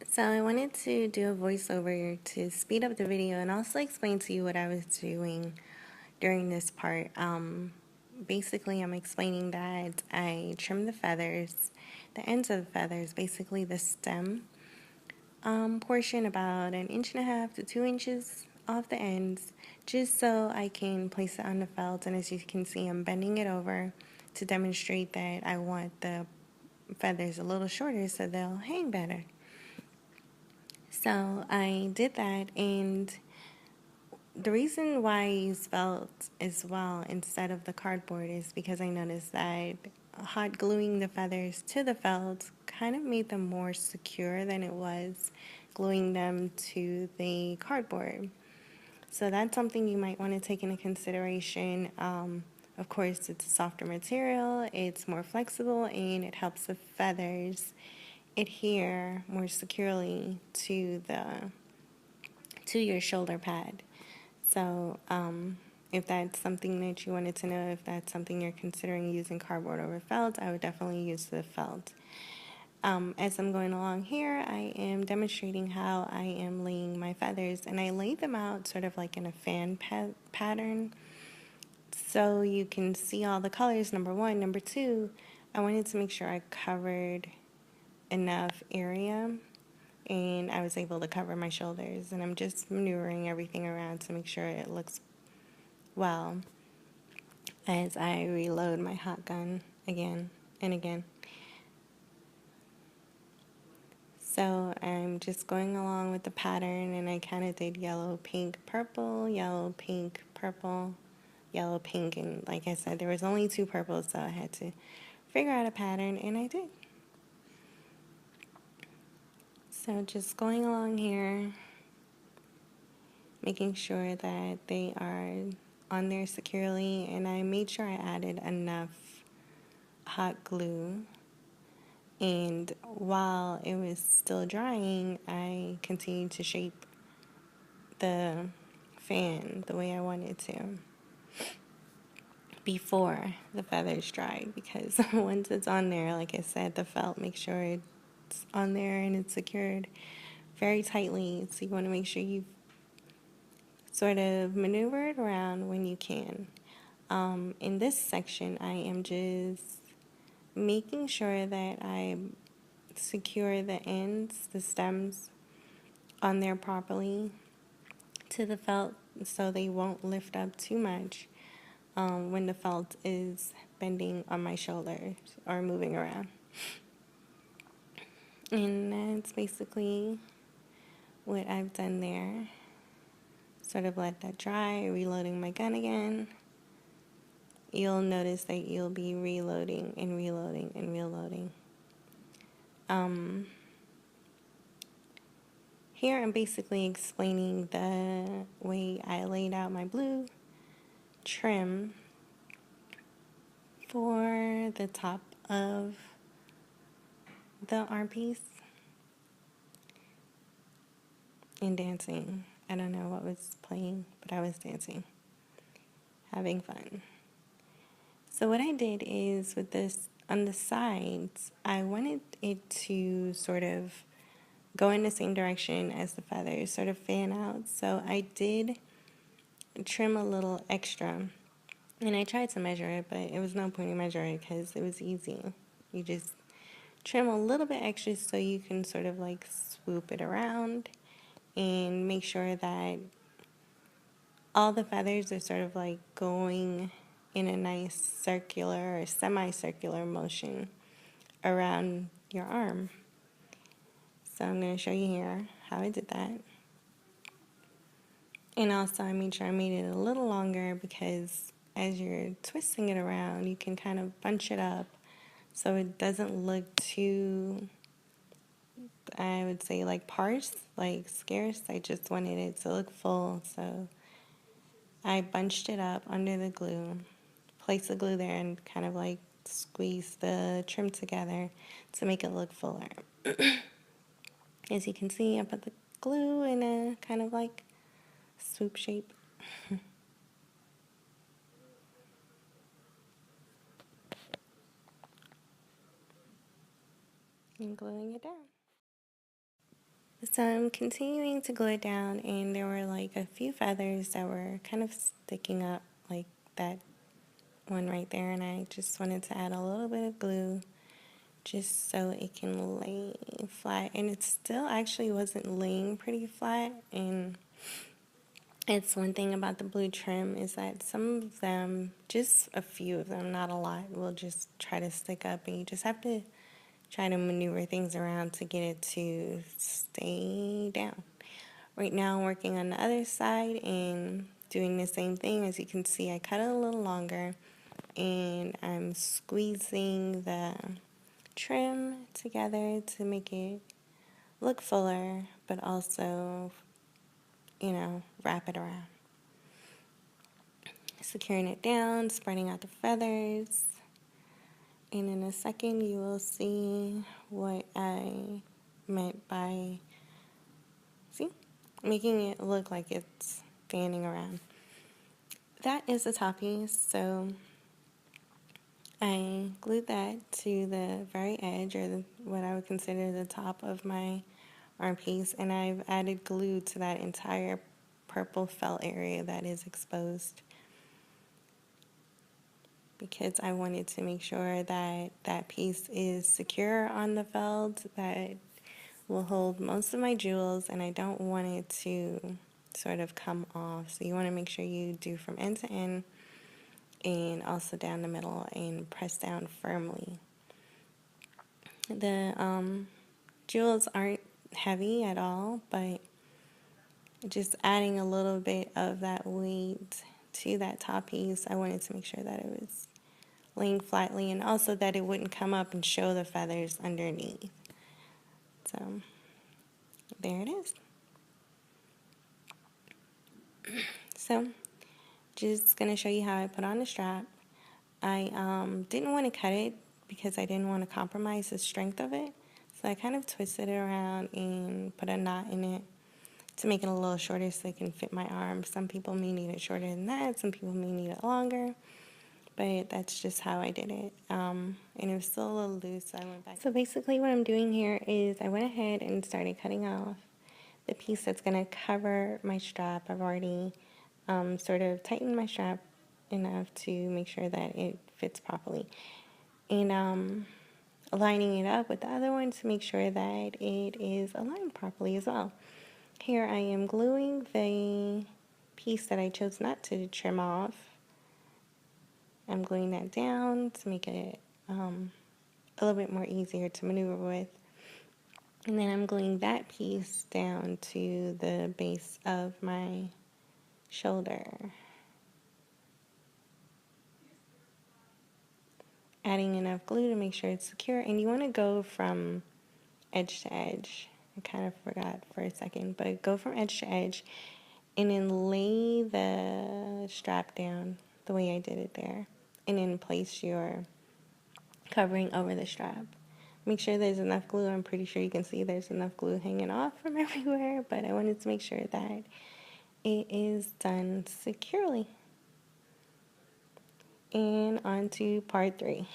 So I wanted to do a voiceover to speed up the video and also explain to you what I was doing during this part. Basically, I'm explaining that I trimmed the feathers, the ends of the feathers, basically the stem portion, about 1.5 to 2 inches off the ends, just so I can place it on the felt. And as you can see, I'm bending it over to demonstrate that I want the feathers a little shorter so they'll hang better. So I did that, and the reason why I use felt as well instead of the cardboard is because I noticed that hot gluing the feathers to the felt kind of made them more secure than it was gluing them to the cardboard. So that's something you might want to take into consideration. Of course, it's a softer material, it's more flexible, and it helps the feathers adhere more securely to your shoulder pad. So if that's something that you wanted to know, if that's something you're considering using cardboard over felt, I would definitely use the felt. As I'm going along here, I am demonstrating how I am laying my feathers, and I lay them out sort of like in a fan pattern so you can see all the colors, number one. Number two, I wanted to make sure I covered enough area and I was able to cover my shoulders, and I'm just maneuvering everything around to make sure it looks well as I reload my hot gun again and again. So I'm just going along with the pattern, and I kind of did yellow, pink, purple, yellow, pink, purple, yellow, pink, and like I said, there was only 2 purples, so I had to figure out a pattern, and I did. So just going along here, making sure that they are on there securely, and I made sure I added enough hot glue, and while it was still drying, I continued to shape the fan the way I wanted to before the feathers dried, because once it's on there, like I said, the felt, make sure it's on there and it's secured very tightly, so you want to make sure you've sort of maneuver it around when you can. In this section, I am just making sure that I secure the ends, the stems, on there properly to the felt so they won't lift up too much when the felt is bending on my shoulders or moving around. And that's basically what I've done there. Sort of let that dry, reloading my gun again. You'll notice that you'll be reloading and reloading and reloading. Here I'm basically explaining the way I laid out my blue trim for the top of the arm piece and dancing. I don't know what was playing, but I was dancing, having fun. So what I did is with this on the sides, I wanted it to sort of go in the same direction as the feathers, sort of fan out. So I did trim a little extra, and I tried to measure it, but it was no point in measuring it because it was easy. You just trim a little bit extra so you can sort of like swoop it around and make sure that all the feathers are sort of like going in a nice circular or semicircular motion around your arm. So I'm going to show you here how I did that. And also I made sure I made it a little longer because as you're twisting it around, you can kind of bunch it up so it doesn't look too, I would say, like sparse, like scarce. I just wanted it to look full, so I bunched it up under the glue, placed the glue there, and kind of like squeeze the trim together to make it look fuller. As you can see, I put the glue in a kind of like swoop shape. And gluing it down. So I'm continuing to glue it down, and there were like a few feathers that were kind of sticking up, like that one right there, and I just wanted to add a little bit of glue just so it can lay flat. And it still actually wasn't laying pretty flat, and it's one thing about the blue trim is that some of them, just a few of them, not a lot, will just try to stick up, and you just have to try to maneuver things around to get it to stay down. Right now I'm working on the other side and doing the same thing. As you can see, I cut it a little longer, and I'm squeezing the trim together to make it look fuller, but also, wrap it around. Securing it down, spreading out the feathers, and in a second you will see what I meant by, see, making it look like it's fanning around. That is the top piece, so I glued that to the very edge, or what I would consider the top of my arm piece, and I've added glue to that entire purple felt area that is exposed, because I wanted to make sure that that piece is secure on the felt, that will hold most of my jewels, and I don't want it to sort of come off. So you want to make sure you do from end to end, and also down the middle, and press down firmly. The jewels aren't heavy at all, but just adding a little bit of that weight to that top piece, I wanted to make sure that it was laying flatly, and also that it wouldn't come up and show the feathers underneath. So there it is. So just going to show you how I put on the strap. I didn't want to cut it because I didn't want to compromise the strength of it. So I kind of twisted it around and put a knot in it to make it a little shorter so it can fit my arm. Some people may need it shorter than that. Some people may need it longer. But that's just how I did it. And it was still a little loose, so I went back. So basically what I'm doing here is I went ahead and started cutting off the piece that's going to cover my strap. I've already sort of tightened my strap enough to make sure that it fits properly. And lining it up with the other one to make sure that it is aligned properly as well. Here I am gluing the piece that I chose not to trim off. I'm gluing that down to make it a little bit more easier to maneuver with. And then I'm gluing that piece down to the base of my shoulder. Adding enough glue to make sure it's secure. And you want to go from edge to edge. I kind of forgot for a second, but go from edge to edge and then lay the strap down the way I did it there. And then place your covering over the strap. Make sure there's enough glue. I'm pretty sure you can see there's enough glue hanging off from everywhere, but I wanted to make sure that it is done securely. And on to part 3.